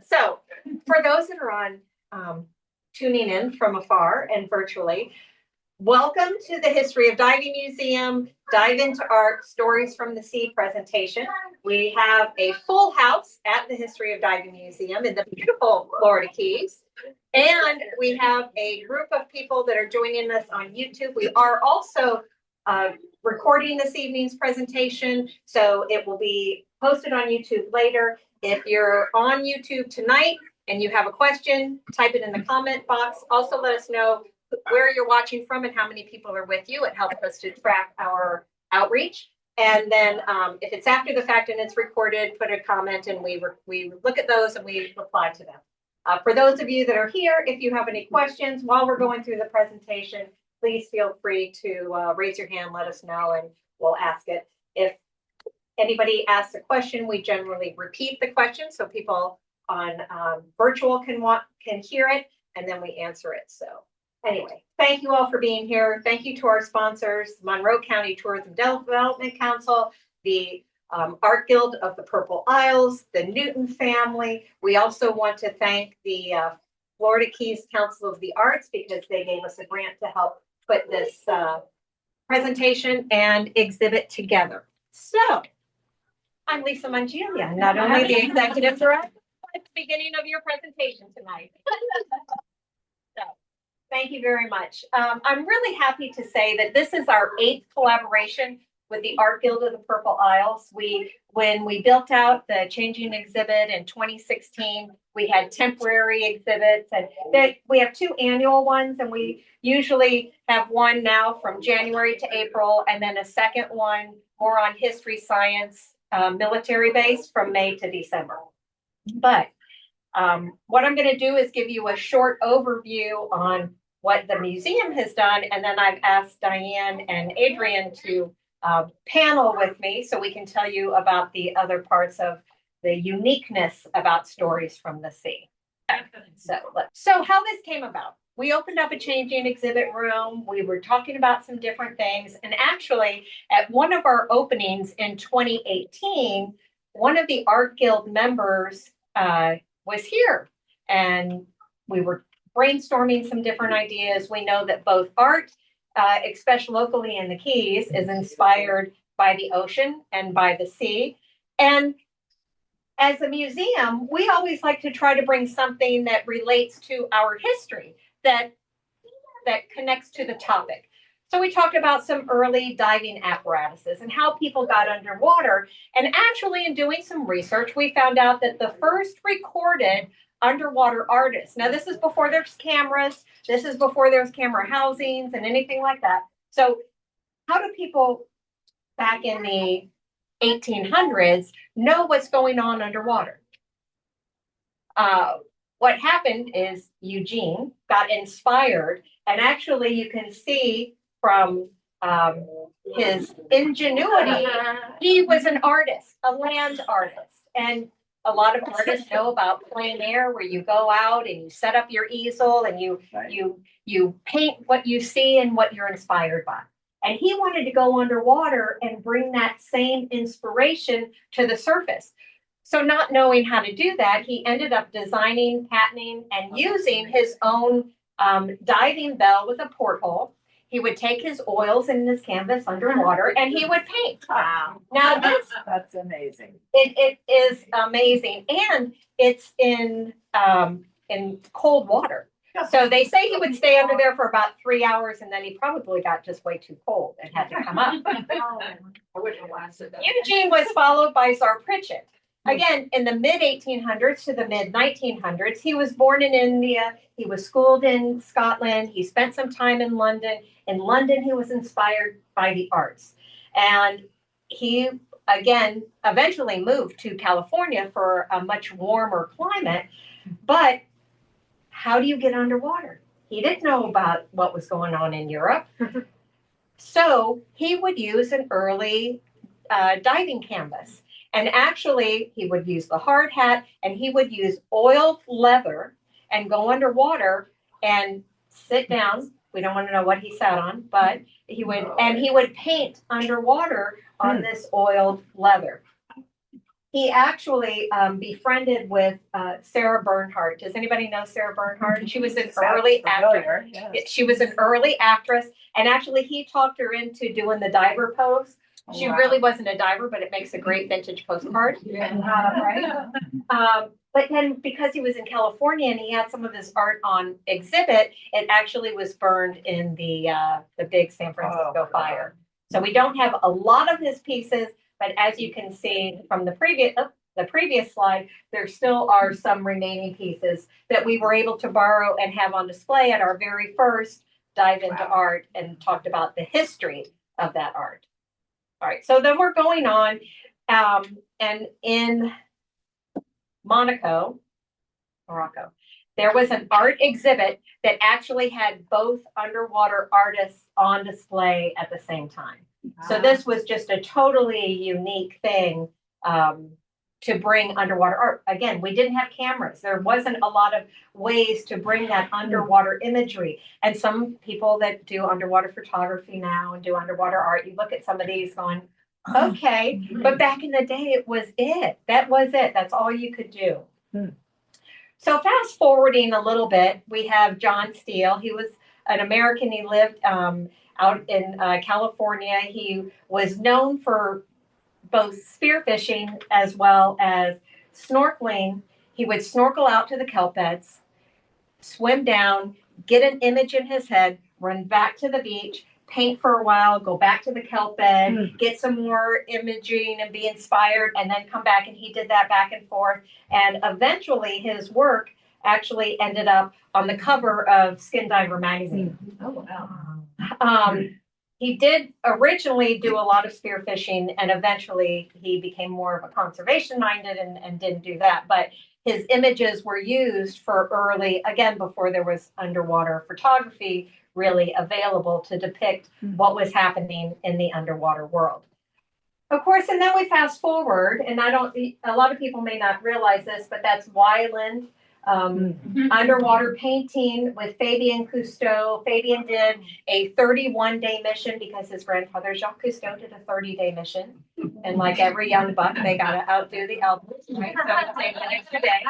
So for those that are on tuning in from afar and virtually, welcome to the History of Diving Museum, Dive into Art, Stories from the Sea presentation. We have a full house at the History of Diving Museum in the beautiful Florida Keys. And we have a group of people that are joining us on YouTube. We are also recording this evening's presentation, so it will be posted on YouTube later. If you're on YouTube tonight and you have a question, type it in the comment box. Also let us know where you're watching from and how many people are with you. It helps us to track our outreach. And then if it's after the fact and it's recorded, put a comment and we look at those and we reply to them. For those of you that are here, if you have any questions while we're going through the presentation, please feel free to raise your hand, let us know, and we'll ask it. If anybody asks a question, we generally repeat the question so people on virtual can hear it, and then we answer it. So anyway, thank you all for being here. Thank you to our sponsors, Monroe County Tourism Development Council, the Art Guild of the Purple Isles, the Newton family. We also want to thank the Florida Keys Council of the Arts because they gave us a grant to help put this presentation and exhibit together. So I'm Lisa Mongelia, not only the executive director, but at the beginning of your presentation tonight. So thank you very much. I'm really happy to say that this is our 8th collaboration with the Art Guild of the Purple Isles. When we built out the changing exhibit in 2016, we had temporary exhibits, and we have 2 annual ones, and we usually have one now from January to April, and then a second one more on history, science, military base from May to December. But what I'm going to do is give you a short overview on what the museum has done, and then I've asked Diane and Adrienne to panel with me so we can tell you about the other parts of the uniqueness about Stories from the Sea. So how this came about. We opened up a changing exhibit room. We were talking about some different things. And actually, at one of our openings in 2018, one of the Art Guild members was here. And we were brainstorming some different ideas. We know that both art, especially locally in the Keys, is inspired by the ocean and by the sea. And as a museum, we always like to try to bring something that relates to our history, that connects to the topic. So we talked about some early diving apparatuses and how people got underwater. And actually, in doing some research, we found out that the first recorded underwater artists, now this is before there's cameras, this is before there's camera housings and anything like that. So how do people back in the 1800s know what's going on underwater? What happened is Eugene got inspired, and actually you can see from his ingenuity, he was an artist, a land artist. And a lot of artists know about plein air, where you go out and you set up your easel and you paint what you see and what you're inspired by. And he wanted to go underwater and bring that same inspiration to the surface. So not knowing how to do that, he ended up designing, patenting, and using his own diving bell with a porthole. He would take his oils and his canvas underwater and he would paint. Wow. Now that's amazing. It is amazing. And it's in cold water. So they say he would stay under there for about 3 hours, and then he probably got just way too cold and had to come up. I wouldn't have lasted that. Eugene was followed by Tsar Pritchett. Again, in the mid-1800s to the mid-1900s, he was born in India. He was schooled in Scotland. He spent some time in London. In London, he was inspired by the arts. And he, again, eventually moved to California for a much warmer climate. But how do you get underwater? He didn't know about what was going on in Europe. So he would use an early diving canvas. And actually, he would use the hard hat, and he would use oiled leather and go underwater and sit down. We don't want to know what he sat on, but he would, and he would paint underwater on this oiled leather. he actually befriended with Sarah Bernhardt. Does anybody know Sarah Bernhardt? She was an early actress. Yes. She was an early actress, and actually he talked her into doing the diver pose. She really wasn't a diver, but it makes a great vintage postcard. Right? But then because he was in California and he had some of his art on exhibit, it actually was burned in the big San Francisco fire. So we don't have a lot of his pieces, but as you can see from the previous slide, there still are some remaining pieces that we were able to borrow and have on display at our very first dive into art and talked about the history of that art. All right, so then we're going on, and in Morocco, there was an art exhibit that actually had both underwater artists on display at the same time. So this was just a totally unique thing to bring underwater art. Again, we didn't have cameras. There wasn't a lot of ways to bring that underwater imagery. And some people that do underwater photography now and do underwater art, you look at some of these going, okay, but back in the day, it was it. That was it. That's all you could do. So fast forwarding a little bit, we have John Steele. He was an American. He lived out in California. He was known for both spearfishing as well as snorkeling. He would snorkel out to the kelp beds, swim down, get an image in his head, run back to the beach, paint for a while, go back to the kelp bed, get some more imaging and be inspired, and then come back. And he did that back and forth. And eventually his work actually ended up on the cover of Skin Diver magazine. Oh, wow. He did originally do a lot of spearfishing, and eventually he became more of a conservation minded and didn't do that. But his images were used for early, again, before there was underwater photography really available to depict what was happening in the underwater world. Of course, and then we fast forward, and a lot of people may not realize this, but that's Wyland underwater painting with Fabien Cousteau. Fabien did a 31-day mission because his grandfather, Jacques Cousteau, did a 30-day mission. And like every young buck, they got to outdo the elders, right? So it takes an extra day.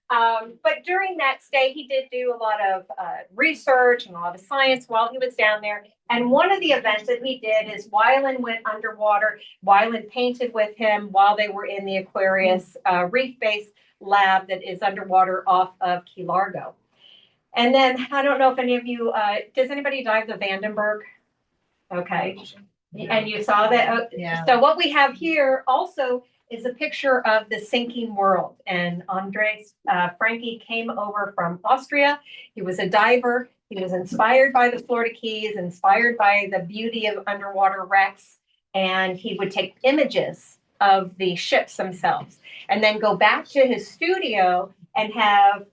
But during that stay, he did do a lot of research and a lot of science while he was down there. And one of the events that he did is Wyland went underwater. Wyland painted with him while they were in the Aquarius reef-based lab that is underwater off of Key Largo. And then I don't know if any of you, does anybody dive the Vandenberg? Okay. And you saw that? Yeah. So what we have here also is a picture of the sinking world. And Andres Franke came over from Austria. He was a diver. He was inspired by the Florida Keys, inspired by the beauty of underwater wrecks. And he would take images of the ships themselves and then go back to his studio and have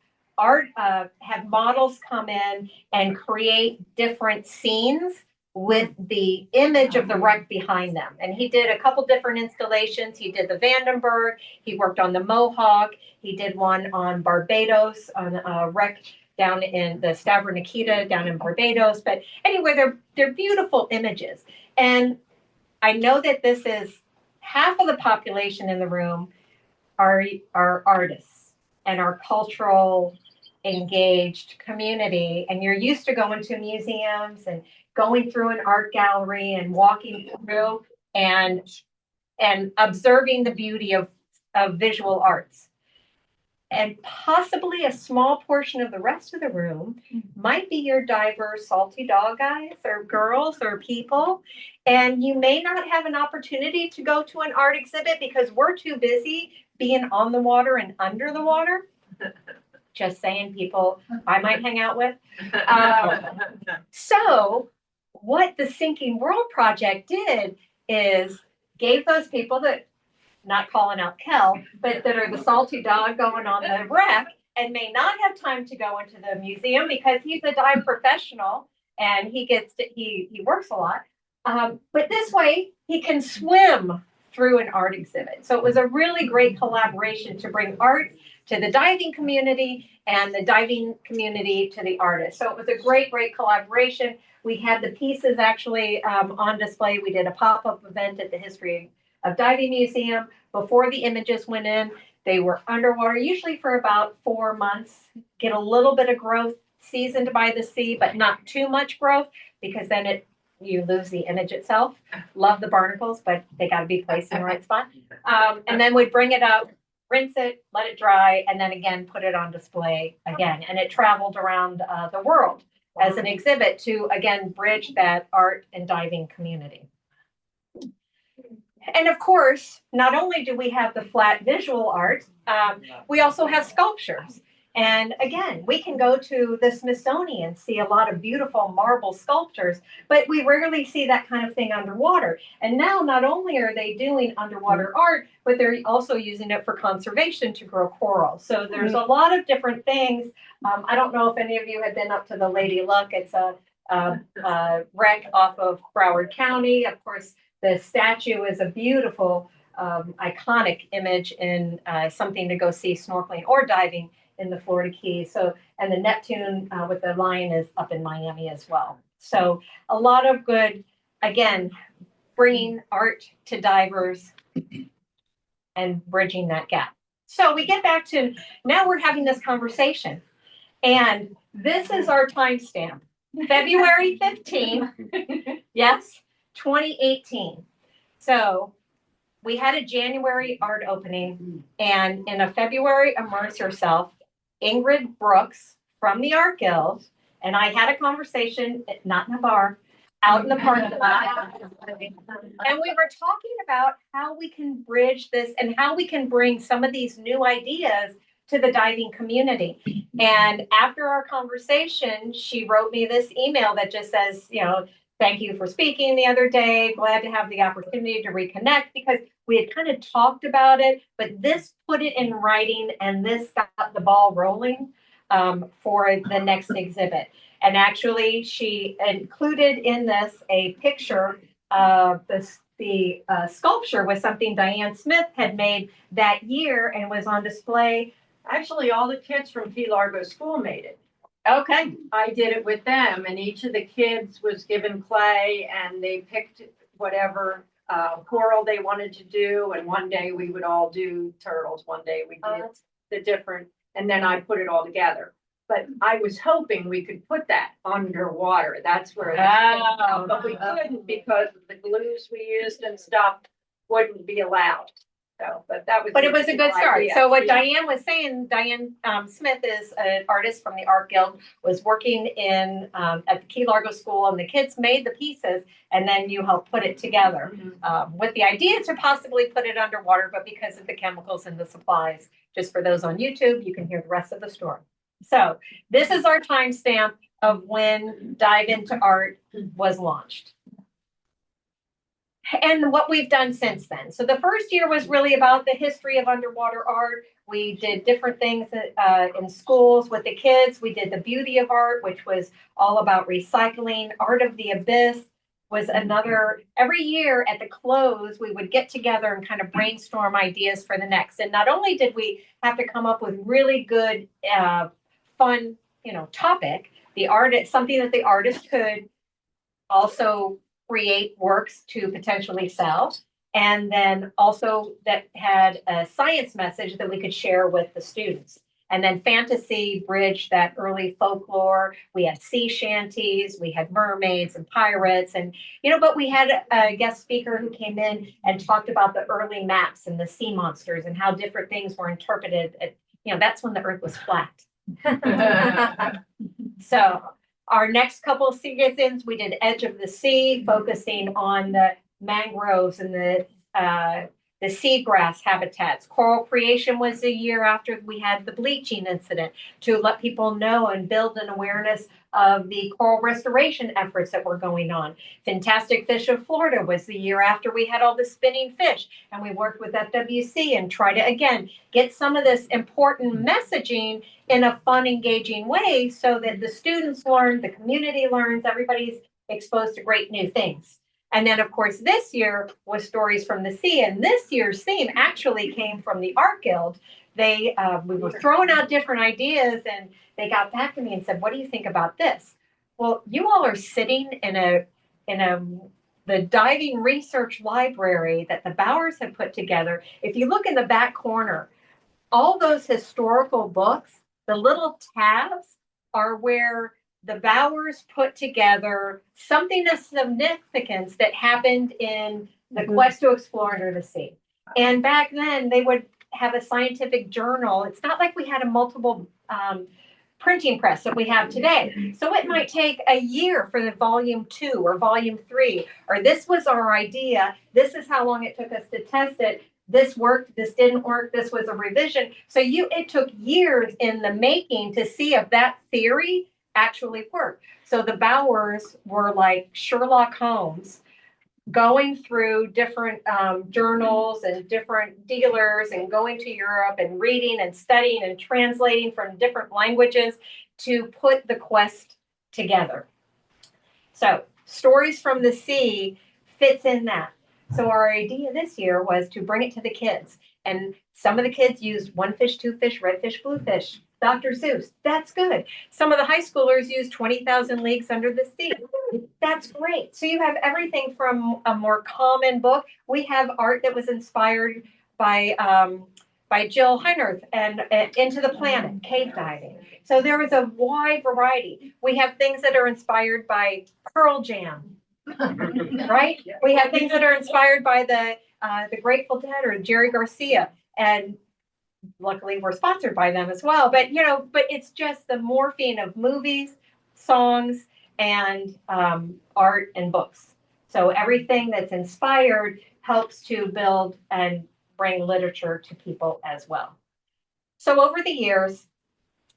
models come in and create different scenes with the image of the wreck behind them. And he did a couple different installations. He did the Vandenberg, he worked on the Mohawk, he did one on Barbados, on a wreck down in the Stavro Nikita down in Barbados. But anyway, they're beautiful images. And I know that this is half of the population in the room are artists and our cultural engaged community. And you're used to going to museums and going through an art gallery and walking through and observing the beauty of visual arts. And possibly a small portion of the rest of the room might be your diverse salty dog guys or girls or people. And you may not have an opportunity to go to an art exhibit because we're too busy being on the water and under the water. Just saying, people I might hang out with. So what the Sinking World Project did is gave those people that, not calling out Kel, but that are the salty dog going on the wreck and may not have time to go into the museum because he's a dive professional and he works a lot. But this way he can swim through an art exhibit. So it was a really great collaboration to bring art to the diving community and the diving community to the artists. So it was a great, great collaboration. We had the pieces actually on display. We did a pop-up event at the History of Diving Museum. Before the images went in, they were underwater, usually for about 4 months, get a little bit of growth seasoned by the sea, but not too much growth because then you lose the image itself. Love the barnacles, but they got to be placed in the right spot. And then we'd bring it up, rinse it, let it dry, and then again put it on display again. And it traveled around the world as an exhibit to again bridge that art and diving community. And of course, not only do we have the flat visual art, we also have sculptures. And again, we can go to the Smithsonian, see a lot of beautiful marble sculptures, but we rarely see that kind of thing underwater. And now not only are they doing underwater art, but they're also using it for conservation to grow coral. So there's a lot of different things. I don't know if any of you have been up to the Lady Luck. It's a wreck off of Broward County. Of course, the statue is a beautiful, iconic image in something to go see snorkeling or diving in the Florida Keys. So, and the Neptune with the lion is up in Miami as well. So a lot of good, again, bringing art to divers and bridging that gap. So we get back to, now we're having this conversation. And this is our timestamp, February 15th, yes, 2018. So we had a January art opening, and in a February Immerse Yourself, Ingrid Brooks from the Art Guild and I had a conversation, not in a bar, out in the parking lot. And we were talking about how we can bridge this and how we can bring some of these new ideas to the diving community. And after our conversation, she wrote me this email that just says, you know, thank you for speaking the other day. Glad to have the opportunity to reconnect, because we had kind of talked about it, but this put it in writing and this got the ball rolling for the next exhibit. And actually, she included in this a picture of the sculpture was something Diane Smith had made that year and was on display. Actually, all the kids from Key Largo School made it. Okay. I did it with them, and each of the kids was given clay, and they picked whatever coral they wanted to do. And one day we would all do turtles. One day we did the different, and then I put it all together. But I was hoping we could put that underwater. That's where it was, but we couldn't because the glues we used and stuff wouldn't be allowed. So, but that was. But it was a good start. Idea. So what Diane was saying, Diane Smith is an artist from the Art Guild, was working in at the Key Largo School, and the kids made the pieces, and then you helped put it together with the idea to possibly put it underwater, but because of the chemicals and the supplies, just for those on YouTube, you can hear the rest of the story. So this is our timestamp of when Dive Into Art was launched. And what we've done since then. So the first year was really about the history of underwater art. We did different things in schools with the kids. We did the beauty of art, which was all about recycling. Art of the Abyss was another. Every year at the close, we would get together and kind of brainstorm ideas for the next. And not only did we have to come up with really good, fun, topic, the artist, something that the artist could also create works to potentially sell, and then also that had a science message that we could share with the students. And then fantasy bridged that early folklore. We had sea shanties, we had mermaids and pirates, and but we had a guest speaker who came in and talked about the early maps and the sea monsters and how different things were interpreted. That's when the earth was flat. So our next couple of seasons, we did Edge of the Sea, focusing on the mangroves and the seagrass habitats. Coral creation was a year after we had the bleaching incident, to let people know and build an awareness of the coral restoration efforts that were going on. Fantastic Fish of Florida was the year after we had all the spinning fish, and we worked with FWC and try to, again, get some of this important messaging in a fun, engaging way so that the students learn, the community learns, everybody's exposed to great new things. And then, of course, this year was Stories from the Sea. And this year's theme actually came from the Art Guild. We were throwing out different ideas, and they got back to me and said, what do you think about this? Well, you all are sitting in a the diving research library that the Bowers have put together. If you look in the back corner, all those historical books, the little tabs are where the Bowers put together something of significance that happened in the quest to explore under the sea. And back then, they would have a scientific journal. It's not like we had a multiple printing press that we have today. So it might take a year for the volume 2 or volume 3, or this was our idea. This is how long it took us to test it. This worked, this didn't work, this was a revision. So it took years in the making to see if that theory actually worked. So the Bowers were like Sherlock Holmes, going through different journals and different dealers and going to Europe and reading and studying and translating from different languages to put the quest together. So Stories from the Sea fits in that. So our idea this year was to bring it to the kids. And some of the kids used one fish, two fish, red fish, blue fish, Dr. Seuss. That's good. Some of the high schoolers used 20,000 Leagues Under the Sea. That's great. So you have everything from a more common book. We have art that was inspired by Jill Heinerth and Into the Planet, cave diving. So there was a wide variety. We have things that are inspired by Pearl Jam, right? We have things that are inspired by the Grateful Dead or Jerry Garcia, and luckily we're sponsored by them as well. But but it's just the morphine of movies, songs, and art and books. So everything that's inspired helps to build and bring literature to people as well. So over the years,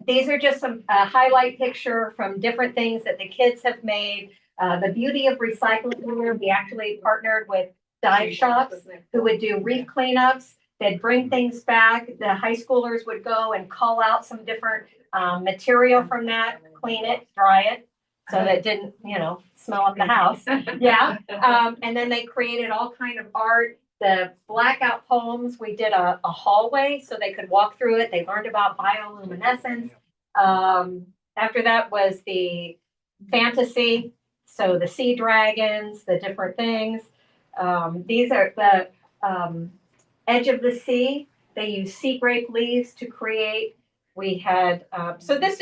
these are just some highlight picture from different things that the kids have made. The beauty of recycling here, we actually partnered with dive shops who would do reef cleanups. They'd bring things back. The high schoolers would go and call out some different material from that, clean it, dry it, so that it didn't, smell up the house. Yeah. And then they created all kind of art. The blackout poems, we did a hallway so they could walk through it. They learned about bioluminescence. After that was the fantasy. So the sea dragons, the different things. These are the edge of the sea. They use sea grape leaves to create. We had, so this,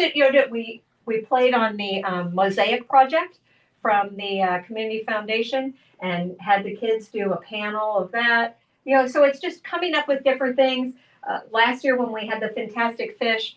we played on the Mosaic project from the Community Foundation and had the kids do a panel of that. So it's just coming up with different things. Last year when we had the Fantastic Fish,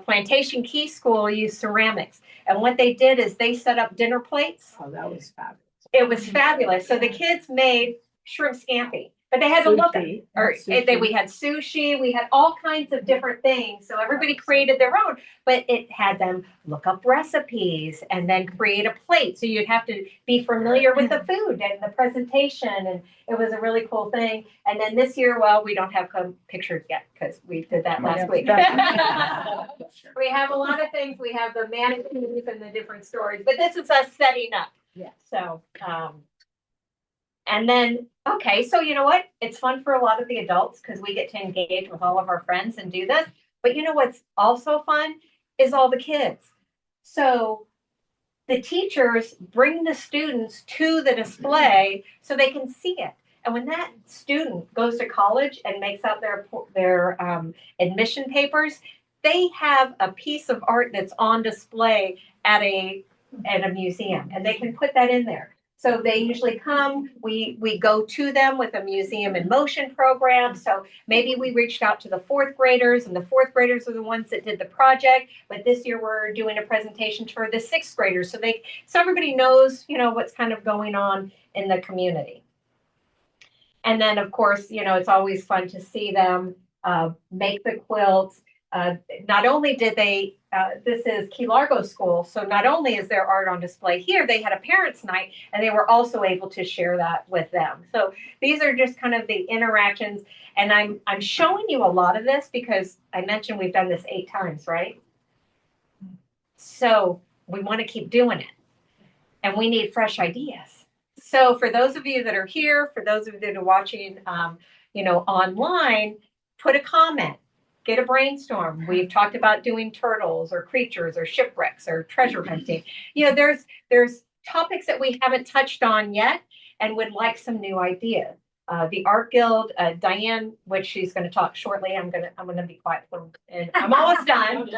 Plantation Key School used ceramics. And what they did is they set up dinner plates. Oh, that was fabulous. It was fabulous. So the kids made shrimp scampi, but they had to look at, we had sushi, we had all kinds of different things. So everybody created their own, but it had them look up recipes and then create a plate. So you'd have to be familiar with the food and the presentation. And it was a really cool thing. And then this year, well, we don't have pictures yet because we did that last week. We have a lot of things. We have the mannequins and the different stories, but this is us setting up. Yeah. So, and then, okay, so you know what? It's fun for a lot of the adults because we get to engage with all of our friends and do this. But you know what's also fun is all the kids. So the teachers bring the students to the display so they can see it. And when that student goes to college and makes out their admission papers, they have a piece of art that's on display at a museum, and they can put that in there. So they usually come, we go to them with a museum in motion program. So maybe we reached out to the fourth graders, and the fourth graders are the ones that did the project. But this year we're doing a presentation for the sixth graders. So everybody knows, what's kind of going on in the community. And then of course, it's always fun to see them make the quilts. Not only did they, this is Key Largo School, so not only is there art on display here, they had a parents' night, and they were also able to share that with them. So these are just kind of the interactions, and I'm showing you a lot of this because I mentioned we've done this 8 times, right? So we want to keep doing it, and we need fresh ideas. So for those of you that are here, for those of you that are watching, online, put a comment. Get a brainstorm. We've talked about doing turtles or creatures or shipwrecks or treasure hunting. There's topics that we haven't touched on yet. and would like some new ideas. The Art Guild, Diane, which she's going to talk shortly. I'm gonna be quiet and I'm almost done.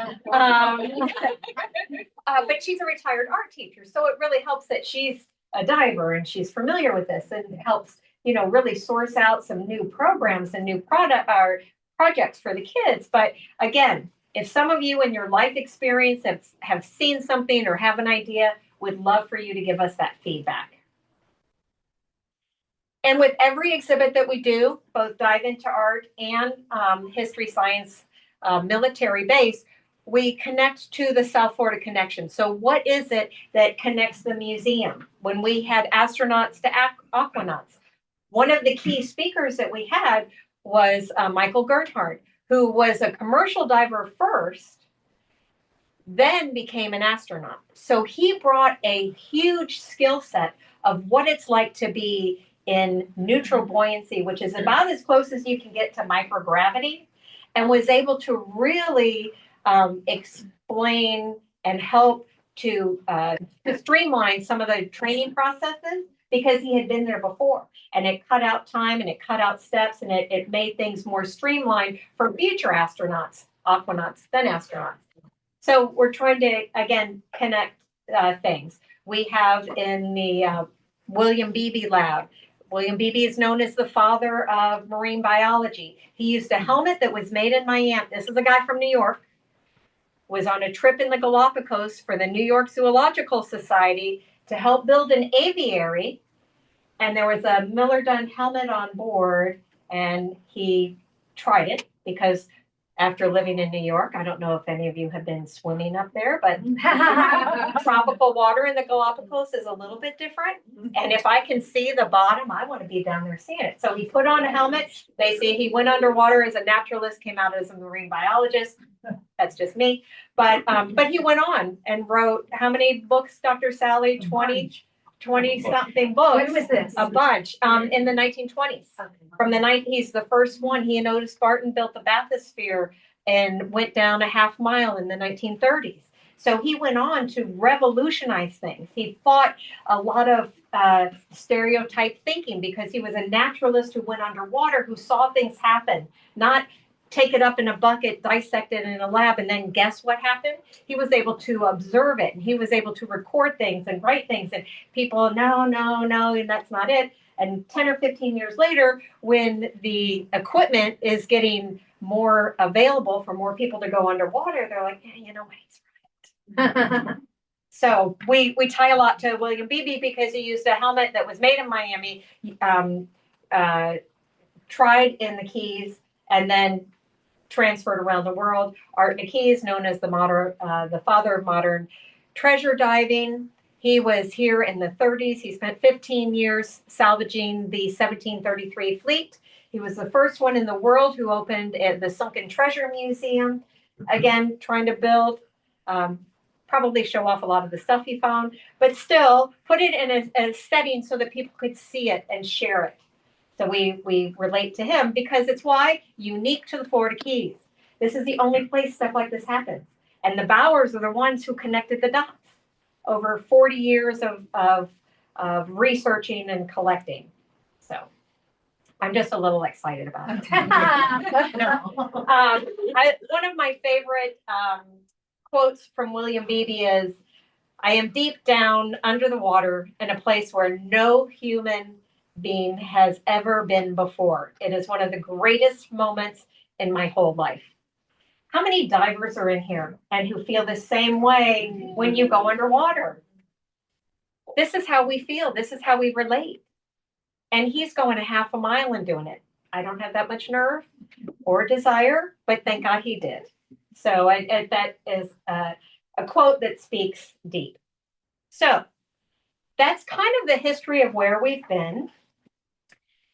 But she's a retired art teacher, so it really helps that she's a diver and she's familiar with this, and it helps, you know, really source out some new programs and new projects for the kids. But again, if some of you in your life experience have seen something or have an idea, would love for you to give us that feedback. And with every exhibit that we do, both Dive into Art and History Science Military Base, we connect to the South Florida connection. So what is it that connects the museum? When we had astronauts to aquanauts, one of the key speakers that we had was Michael Gerhardt, who was a commercial diver first, then became an astronaut. So he brought a huge skill set of what it's like to be in neutral buoyancy, which is about as close as you can get to microgravity, and was able to really explain and help to streamline some of the training processes, because he had been there before, and it cut out time and it cut out steps, and it made things more streamlined for future astronauts, aquanauts, then astronauts. So we're trying to, again, connect things. We have in the William Beebe lab, William Beebe is known as the father of marine biology. He used a helmet that was made in Miami. This is a guy from New York, was on a trip in the Galapagos for the New York Zoological Society to help build an aviary. And there was a Miller-Dunn helmet on board, and he tried it because after living in New York, I don't know if any of you have been swimming up there, but tropical water in the Galapagos is a little bit different. And if I can see the bottom, I want to be down there seeing it. So he put on a helmet. They say he went underwater as a naturalist, came out as a marine biologist. That's just me. But he went on and wrote how many books, Dr. Sally? 20 something books. When was this? A bunch in the 1920s. Okay. He's the first one. He and Otis Barton built the bathysphere and went down a half mile in the 1930s. So he went on to revolutionize things. He fought a lot of stereotype thinking, because he was a naturalist who went underwater, who saw things happen, not take it up in a bucket, dissect it in a lab, and then guess what happened. He was able to observe it, and he was able to record things and write things, and people, no, and that's not it. And 10 or 15 years later, when the equipment is getting more available for more people to go underwater, they're like, yeah, you know what, he's right. So we tie a lot to William Beebe, because he used a helmet that was made in Miami, tried in the Keys, and then transferred around the world. Art McKee, known as the father of modern treasure diving. He was here in the 30s. He spent 15 years salvaging the 1733 fleet. He was the first one in the world who opened the Sunken Treasure Museum. Again, trying to build, probably show off a lot of the stuff he found, but still put it in a setting so that people could see it and share it. So we relate to him, because it's why unique to the Florida Keys. This is the only place stuff like this happens. And the Bowers are the ones who connected the dots over 40 years of researching and collecting. So I'm just a little excited about it. One of my favorite quotes from William Beebe is, "I am deep down under the water in a place where no human being has ever been before. It is one of the greatest moments in my whole life." How many divers are in here and who feel the same way when you go underwater? This is how we feel. This is how we relate. And he's going a half a mile and doing it. I don't have that much nerve or desire, but thank God he did. So that is a quote that speaks deep. So that's kind of the history of where we've been.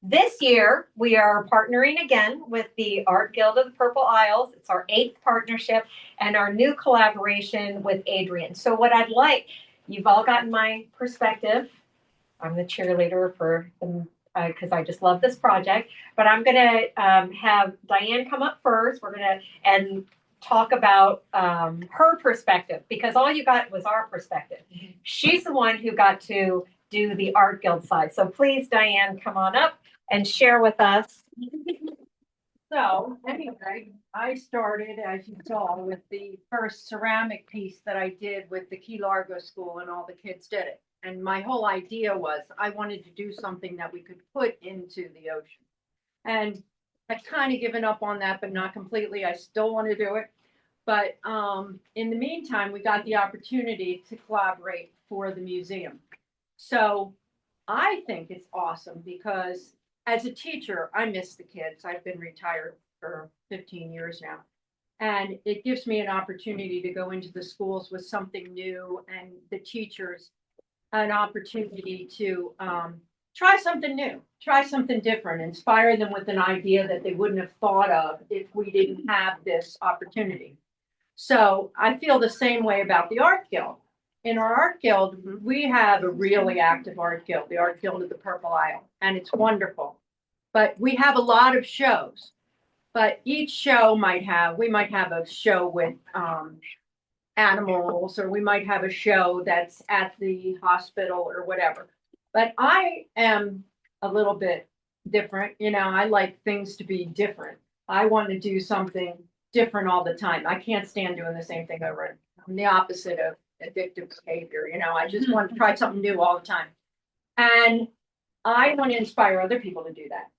This year, we are partnering again with the Art Guild of the Purple Isles. It's our 8th partnership and our new collaboration with Adrienne. So what I'd like, you've all gotten my perspective. I'm the cheerleader for them because I just love this project. But I'm going to have Diane come up first. We're going to talk about her perspective, because all you got was our perspective. She's the one who got to do the Art Guild side. So please, Diane, come on up and share with us. So anyway, I started, as you saw, with the first ceramic piece that I did with the Key Largo School, and all the kids did it. And my whole idea was I wanted to do something that we could put into the ocean. And I've kind of given up on that, but not completely. I still want to do it. But in the meantime, we got the opportunity to collaborate for the museum. So I think it's awesome because as a teacher, I miss the kids. I've been retired for 15 years now. And it gives me an opportunity to go into the schools with something new, and the teachers an opportunity to try something new, try something different, inspire them with an idea that they wouldn't have thought of if we didn't have this opportunity. So I feel the same way about the Art Guild. In our Art Guild, we have a really active Art Guild, the Art Guild of the Purple Isle, and it's wonderful. But we have a lot of shows. But each show we might have a show with animals, or we might have a show that's at the hospital or whatever. But I am a little bit different. You know, I like things to be different. I want to do something different all the time. I can't stand doing the same thing over. I'm the opposite of addictive behavior. You know, I just want to try something new all the time. And I want to inspire other people to do that.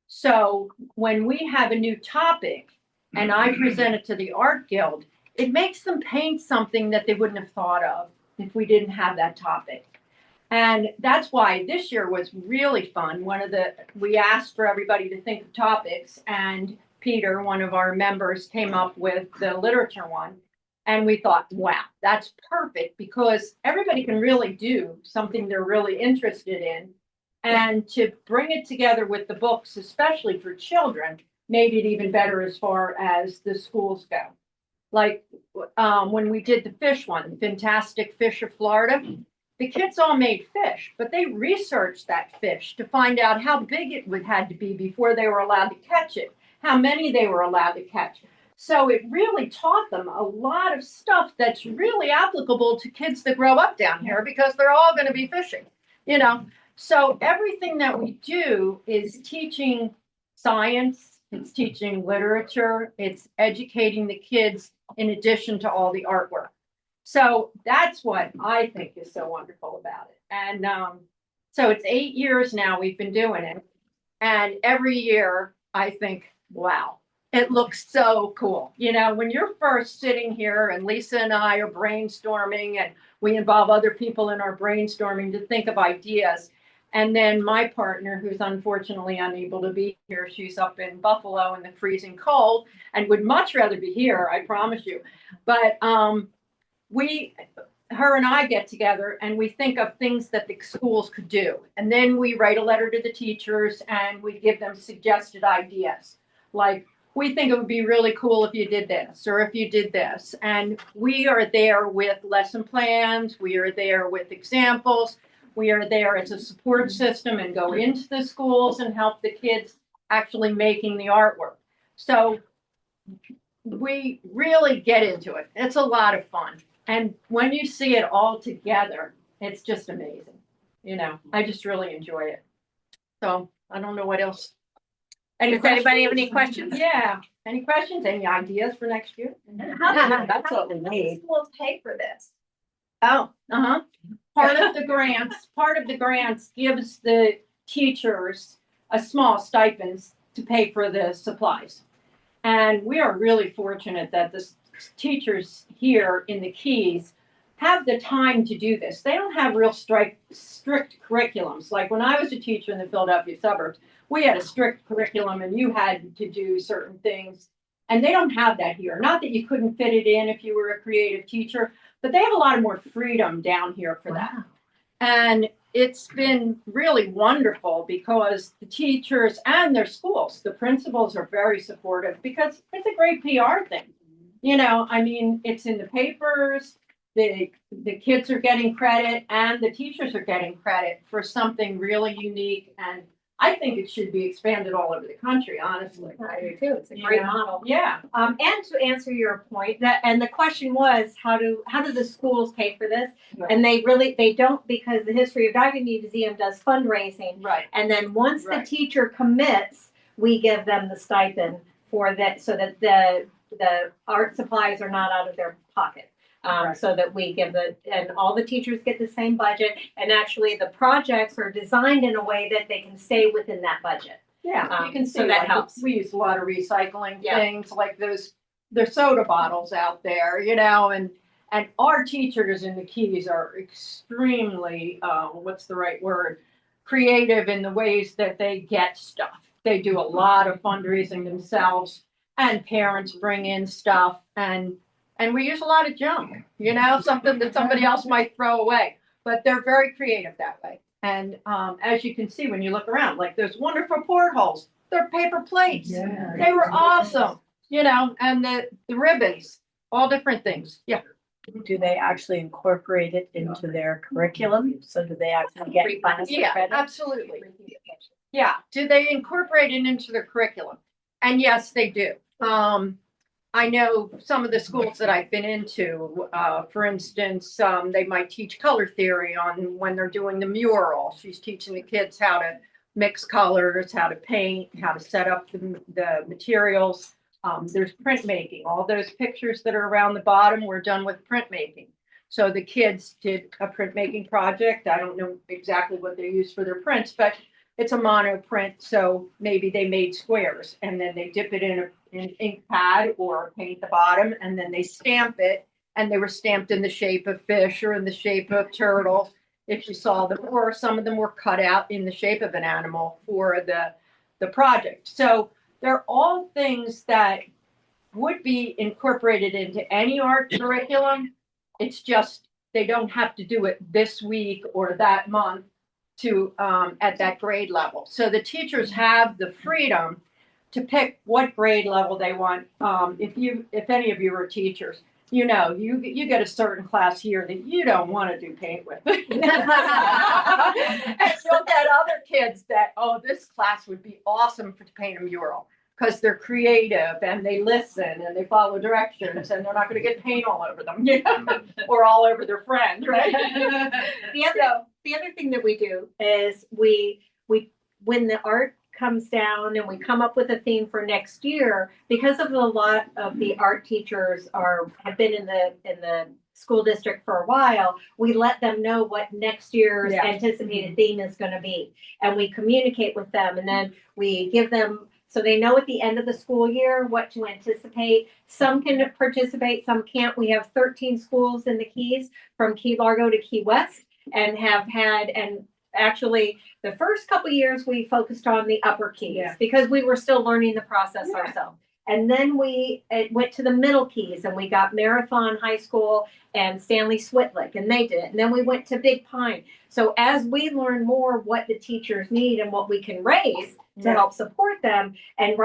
So when we have a new topic and I present it to the Art Guild, it makes them paint something that they wouldn't have thought of if we didn't have that topic. And that's why this year was really fun. We asked for everybody to think of topics, and Peter, one of our members, came up with the literature one. And we thought, wow, that's perfect, because everybody can really do something they're really interested in. And to bring it together with the books, especially for children, made it even better as far as the schools go. Like when we did the fish one, Fantastic Fish of Florida, the kids all made fish, but they researched that fish to find out how big it had to be before they were allowed to catch it, how many they were allowed to catch. So it really taught them a lot of stuff that's really applicable to kids that grow up down here, because they're all going to be fishing, you know. So everything that we do is teaching science, it's teaching literature, it's educating the kids in addition to all the artwork. So that's what I think is so wonderful about it. And so it's 8 years now we've been doing it. And every year I think, wow, it looks so cool. You know, when you're first sitting here and Lisa and I are brainstorming, and we involve other people in our brainstorming to think of ideas. And then my partner, who's unfortunately unable to be here, she's up in Buffalo in the freezing cold and would much rather be here, I promise you. But her and I get together and we think of things that the schools could do. And then we write a letter to the teachers and we give them suggested ideas. Like, we think it would be really cool if you did this, or if you did this. And we are there with lesson plans. We are there with examples. We are there as a support system and go into the schools and help the kids actually making the artwork. So we really get into it. It's a lot of fun. And when you see it all together, it's just amazing. You know, I just really enjoy it. So I don't know what else. Does anybody have any questions? Yeah. Any questions? Any ideas for next year? That's what we need. Schools pay for this. Oh, Part of the grants gives the teachers a small stipend to pay for the supplies. And we are really fortunate that the teachers here in the Keys have the time to do this. They don't have real strict curriculums. Like when I was a teacher in the Philadelphia suburbs, we had a strict curriculum and you had to do certain things. And they don't have that here. Not that you couldn't fit it in if you were a creative teacher, but they have a lot more freedom down here for that. And it's been really wonderful because the teachers and their schools, the principals are very supportive, because it's a great PR thing. You know, I mean, it's in the papers, the kids are getting credit and the teachers are getting credit for something really unique and I think it should be expanded all over the country, honestly. I do too. It's a great Yeah. model. Yeah. And to answer your point, and the question was, how do the schools pay for this? Right. And they don't, because the History of Diving Museum does fundraising. Right. And then once the Right. teacher commits, we give them the stipend for that, so that the art supplies are not out of their pocket. Right. So that we give and all the teachers get the same budget, and actually the projects are designed in a way that they can stay within that budget. Yeah, you can see so that like, helps. We use a lot of recycling Yeah. things like there's soda bottles out there, and our teachers in the Keys are extremely, what's the right word, creative in the ways that they get stuff. They do a lot of fundraising themselves, and parents bring in stuff, and we use a lot of junk, something that somebody else might throw away, but they're very creative that way. And as you can see when you look around, like those wonderful portholes, they're paper plates. Yeah. They were awesome, and the ribbons, all different things. Yeah. Do they actually incorporate it into their curriculum? So do they actually get class Yeah, credit? absolutely. Yeah. Do they incorporate it into their curriculum? And yes, they do. I know some of the schools that I've been into, for instance, they might teach color theory on when they're doing the mural. She's teaching the kids how to mix colors, how to paint, how to set up the materials. There's printmaking. All those pictures that are around the bottom were done with printmaking. So the kids did a printmaking project. I don't know exactly what they used for their prints, but it's a mono print. So maybe they made squares and then they dip it in an ink pad or paint the bottom, and then they stamp it, and they were stamped in the shape of fish or in the shape of turtles if you saw them, or some of them were cut out in the shape of an animal for the project. So they're all things that would be incorporated into any art curriculum. It's just they don't have to do it this week or that month to at that grade level. So the teachers have the freedom to pick what grade level they want. If any of you are teachers, you get a certain class here that you don't want to do paint with. And you'll get other kids that, this class would be awesome to paint a mural because they're creative and they listen and they follow directions and they're not going to get paint all over them, or all over their friend, right? The other thing that we do is we when the art comes down and we come up with a theme for next year, because of a lot of the art teachers have been in the school district for a while, we let them know what next year's anticipated theme is going to be, and we communicate with them, and then we give them, so they know at the end of the school year what to anticipate. Some can participate, some can't. We have 13 schools in the Keys, from Key Largo to Key West, and actually the first couple years we focused on the upper Keys because we were still learning the process ourselves. And then we went to the middle Keys, and we got Marathon High School and Stanley Switlick, and they did it. And then we went to Big Pine. So as we learn more what the teachers need and what we can raise to help support them, and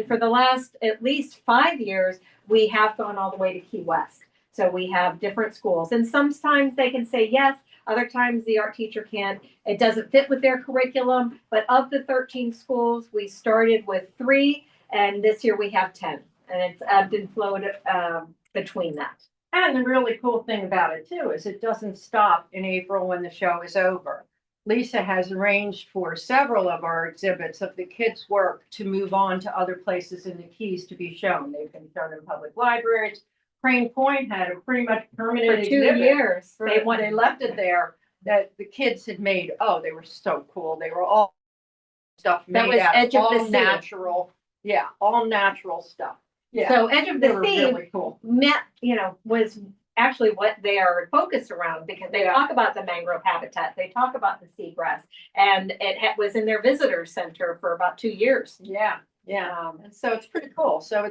for the last at least 5 years, we have gone all the way to Key West. So we have different schools, and sometimes they can say yes. Other times the art teacher can't. It doesn't fit with their curriculum. But of the 13 schools, we started with 3, and this year we have 10. And it's ebbed and flowed between that. And the really cool thing about it, too, is it doesn't stop in April when the show is over. Lisa has arranged for several of our exhibits of the kids' work to move on to other places in the Keys to be shown. They've been shown in public libraries. Crane Point had a pretty much permanent For 2 exhibit. years. They left it there that the kids had made. Oh, they were so cool. They were all stuff That made was out Edge of of the all Sea. natural. Yeah, all natural stuff. Yeah. So Edge of They the were Sea really cool. was actually what they are focused around, because they talk about the mangrove habitat, they talk about the seagrass, and it was in their visitor center for about 2 years. Yeah. And so it's pretty cool. So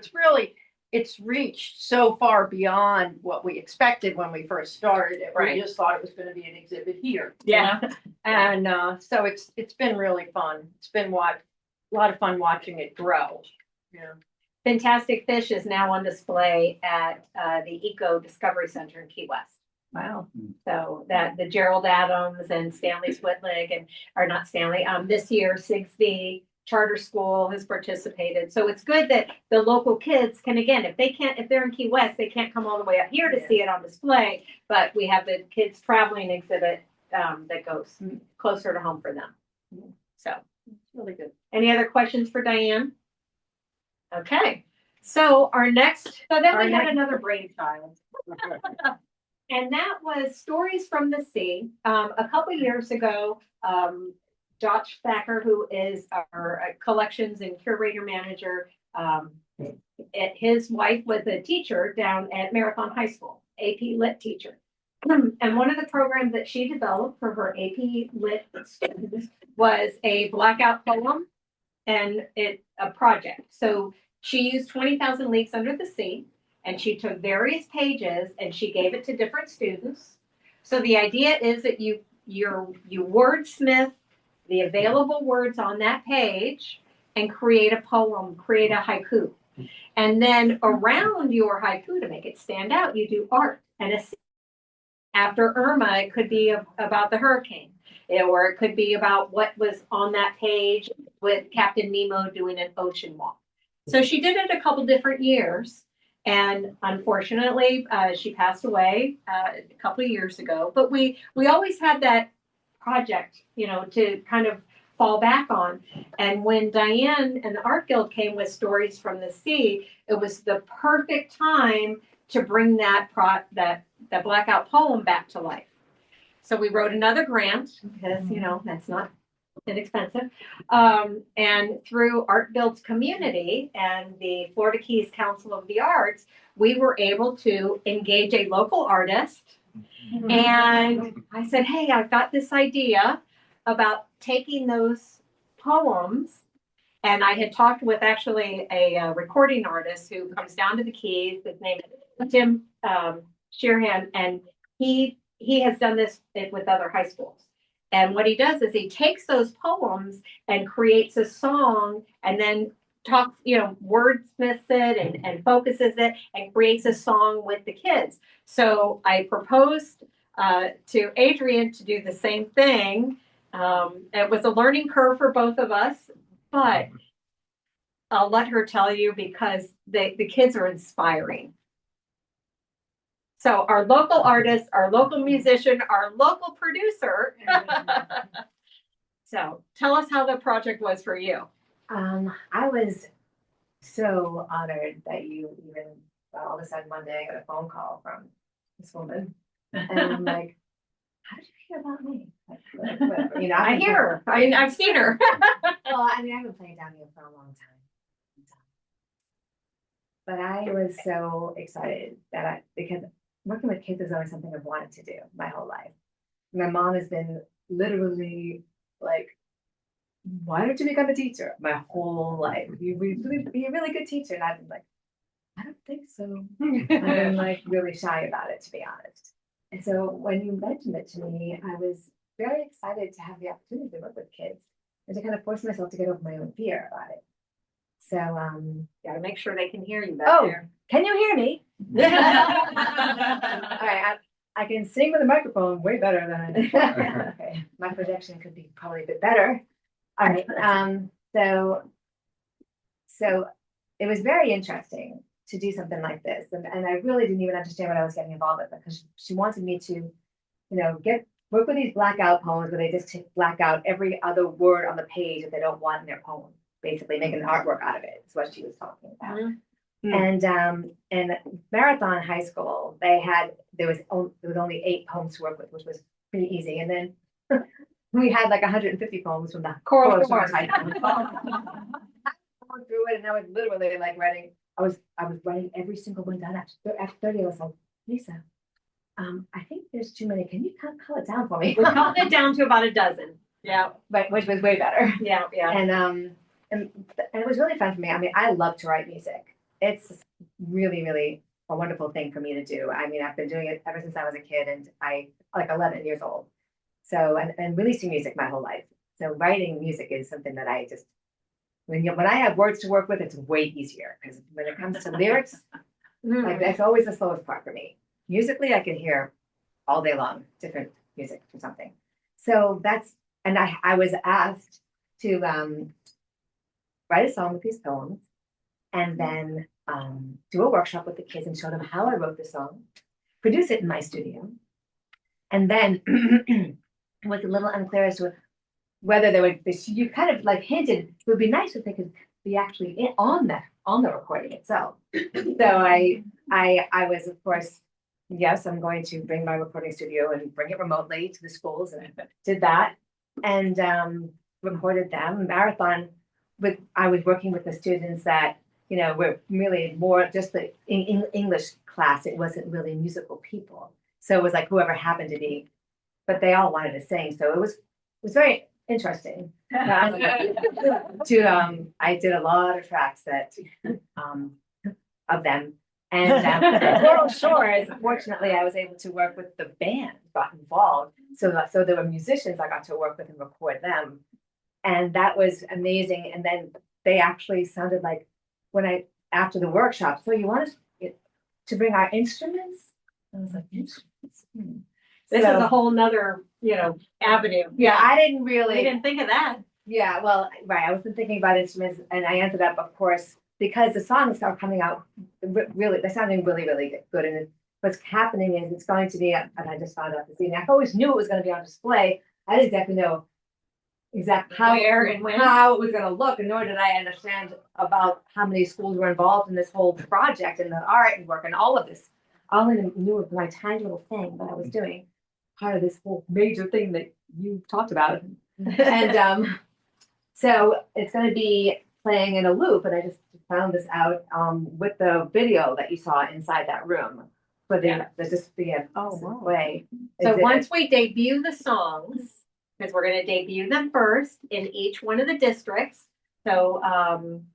it's reached so far beyond what we expected when we first started it. Right. We just thought it was going to be an exhibit here. Yeah. And so it's been really fun. It's been a lot of fun watching it grow. Yeah. Fantastic Fish is now on display at the Eco Discovery Center in Key West. Wow. So that the Gerald Adams and Stanley Switlig or not Stanley, this year Sigsbee Charter School has participated. So it's good that the local kids can, again, if they're in Key West, they can't come all the way up here to see it on display, but we have the kids traveling exhibit, that goes closer to home for them. So it's really good. Any other questions for Diane? Okay, so then we had another brainchild. And that was Stories from the Sea. A couple years ago, Josh Thacker, who is our collections and curator manager, his wife was a teacher down at Marathon High School, AP Lit teacher. And one of the programs that she developed for her AP Lit students was a blackout poem and a project. So she used 20,000 Leagues Under the Sea, and she took various pages and she gave it to different students. So the idea is that you wordsmith the available words on that page and create a poem, create a haiku. And then around your haiku, to make it stand out, you do art. And after Irma, it could be about the hurricane, or it could be about what was on that page with Captain Nemo doing an ocean walk. So she did it a couple different years. And unfortunately, she passed away a couple of years ago. But we always had that project, to kind of fall back on. And when Diane and the Art Guild came with Stories from the Sea, it was the perfect time to bring that blackout poem back to life. So we wrote another grant because, that's not inexpensive. And through Art Guild's community and the Florida Keys Council of the Arts, we were able to engage a local artist. And I said, hey, I've got this idea about taking those poems. And I had talked with actually a recording artist who comes down to the Keys. His name is Tim Sheerhan, and he has done this with other high schools. And what he does is he takes those poems and creates a song, and then talks, wordsmiths it and focuses it and creates a song with the kids. So I proposed to Adrienne to do the same thing. It was a learning curve for both of us, but I'll let her tell you because the kids are inspiring. So our local artist, our local musician, our local producer. So tell us how the project was for you. I was so honored that you even all of a sudden one day I got a phone call from this woman, and I'm like, "How did you hear about me?" Like, whatever, I hear her. I've seen her. Well, I've been playing down here for a long time, but I was so excited because working with kids is always something I've wanted to do my whole life. My mom has been literally like, why don't you become a teacher? My whole life. You really be a really good teacher. And I've been like, I don't think so. I've been like really shy about it, to be honest. And so when you mentioned it to me, I was very excited to have the opportunity to work with kids and to kind of force myself to get over my own fear about it. So Gotta make sure they can hear you back there. Can you hear me? All right, I can sing with a microphone way better than okay. My projection could be probably a bit better. All right. So it was very interesting to do something like this, and I really didn't even understand what I was getting involved with because she wanted me to, work with these blackout poems where they just black out every other word on the page that they don't want in their poem. Basically, making an artwork out of it is what she was talking about. Mm-hmm. And Marathon High School, there was only 8 poems to work with, which was pretty easy. And then we had like 150 poems from the Coral Shores High School. I went through it, and I was literally like writing. I was writing every single one down. After 30, I was like, Lisa, I think there's too many. Can you cut it down for me? We cut it down to about a dozen. Yeah, but which was way better. Yeah. And it was really fun for me. I mean, I love to write music. It's really, really a wonderful thing for me to do. I mean, I've been doing it ever since I was a kid, and I like 11 years old. So, and releasing music my whole life. So writing music is something that I just, when I have words to work with, it's way easier because when it comes to lyrics, like that's always the slowest part for me. Musically, I can hear all day long, different music or something. So and I was asked to write a song with these poems and then do a workshop with the kids and show them how I wrote the song, produce it in my studio. And then it was a little unclear as to whether they would, you kind of like hinted, it would be nice if they could be actually on the recording itself. So I was, of course, yes, I'm going to bring my recording studio and bring it remotely to the schools, and I did that and recorded them. Marathon I was working with the students that, were really more just the English class. It wasn't really musical people. So it was like whoever happened to be, but they all wanted to sing. So it was very interesting. I did a lot of tracks that of them. And Coral Shores, fortunately, I was able to work with the band, got involved. So there were musicians I got to work with and record them. And that was amazing. And then they actually sounded like after the workshop, so you want us to bring our instruments? I was like, instruments? This is a whole nother, avenue. Yeah, I didn't We really. didn't think of that. Yeah, well, right. I wasn't thinking about instruments, and I ended up, of course, because the songs are coming out really, they're sounding really, really good. And what's happening is it's going to be, and I just found out this evening, I always knew it was going to be on display. I didn't exactly know how Where and when. how it was going to look, and nor did I understand about how many schools were involved in this whole project and the art and work and all of this. All I knew was my tiny little thing that I was doing, part of this whole major thing that you talked about. And so it's going to be playing in a loop, and I just found this out with the video that you saw inside that room for the way. So once we debut the songs, because we're going to debut them first in each one of the districts. So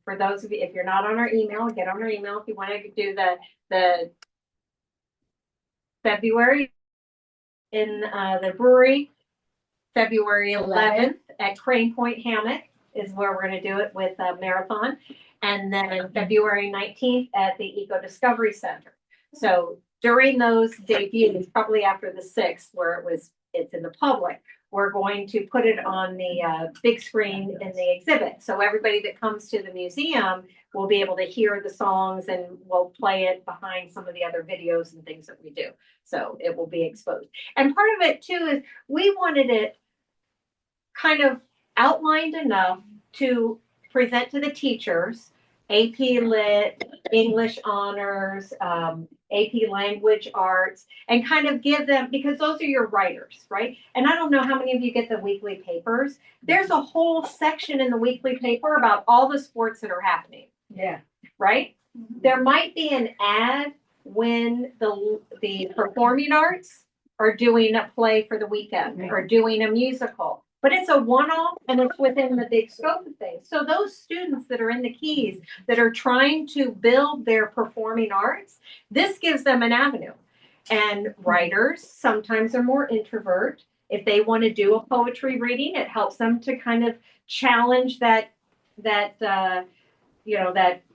for those of you, if you're not on our email, get on our email if you want to do the February in the brewery, February 11th at Crane Point Hammock is where we're going to do it with a marathon. And then February 19th at the Eco Discovery Center. So during those debuts, probably after the 6th where it's in the public, we're going to put it on the big screen in the exhibit. So everybody that comes to the museum will be able to hear the songs, and we'll play it behind some of the other videos and things that we do. So it will be exposed. And part of it too is we wanted it kind of outlined enough to present to the teachers, AP Lit, English Honors, AP Language Arts, and kind of give them, because those are your writers, right? And I don't know how many of you get the weekly papers. There's a whole section in the weekly paper about all the sports that are happening. Yeah. Right? There might be an ad when the performing arts are doing a play for the weekend or doing a musical. But it's a one-off and it's within the big scope of things. So those students that are in the Keys that are trying to build their performing arts, this gives them an avenue. And writers sometimes are more introvert. If they want to do a poetry reading, it helps them to kind of challenge that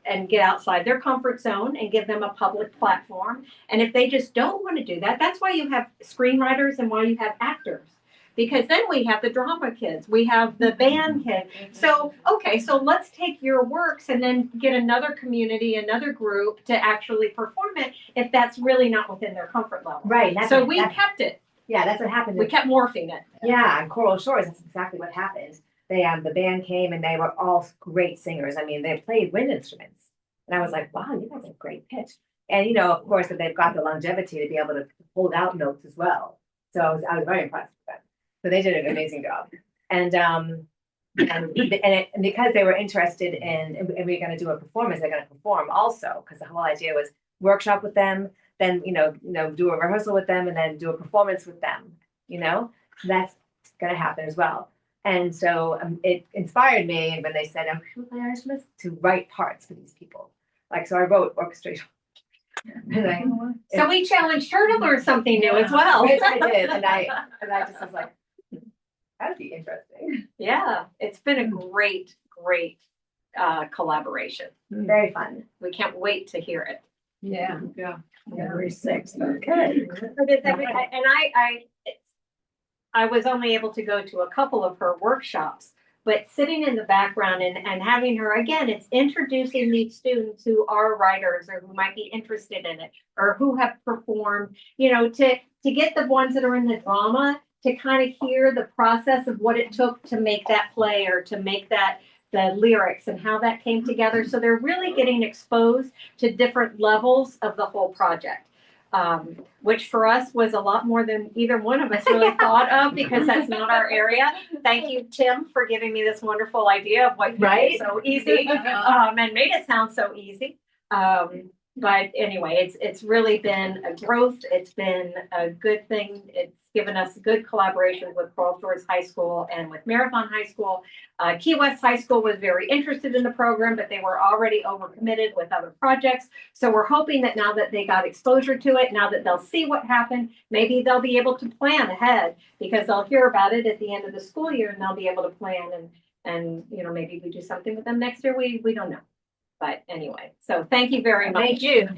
and get outside their comfort zone and give them a public platform. And if they just don't want to do that, that's why you have screenwriters and why you have actors. Because then we have the drama kids, we have the band kids. So, okay, so let's take your works and then get another community, another group to actually perform it if that's really not within their comfort level. Right. So we kept it. Yeah, that's what happened. We kept morphing it. Yeah, on Coral Shores, that's exactly what happened. The band came and they were all great singers. I mean, they played wind instruments. And I was like, wow, you guys have great pitch. And, of course, that they've got the longevity to be able to hold out notes as well. So I was very impressed with them. So they did an amazing job. And because they were interested and we're going to do a performance, they're going to perform also, because the whole idea was workshop with them, then, do a rehearsal with them and then do a performance with them, So that's going to happen as well. And so it inspired me when they said, "Who play instruments?" to write parts for these people. So I wrote orchestration. So we challenged her to learn something new as well. Which I did, and I just was like, that would be interesting. Yeah, it's been a great collaboration. Very fun. We can't wait to hear it. Yeah. January 6th, okay. I was only able to go to a couple of her workshops, but sitting in the background and having her, again, it's introducing these students who are writers or who might be interested in it or who have performed, to get the ones that are in the drama to kind of hear the process of what it took to make that play or to make the lyrics and how that came together. So they're really getting exposed to different levels of the whole project. Which for us was a lot more than either one of us really thought of because that's not our area. Thank you, Tim, for giving me this wonderful idea of what you did so easy and made it sound so easy. But anyway, it's really been a growth. It's been a good thing. It's given us good collaboration with Coral Shores High School and with Marathon High School. Key West High School was very interested in the program, but they were already overcommitted with other projects. So we're hoping that now that they got exposure to it, now that they'll see what happened, maybe they'll be able to plan ahead because they'll hear about it at the end of the school year and they'll be able to plan and maybe we do something with them next year. We don't know. But anyway, so thank you very much. Thank you.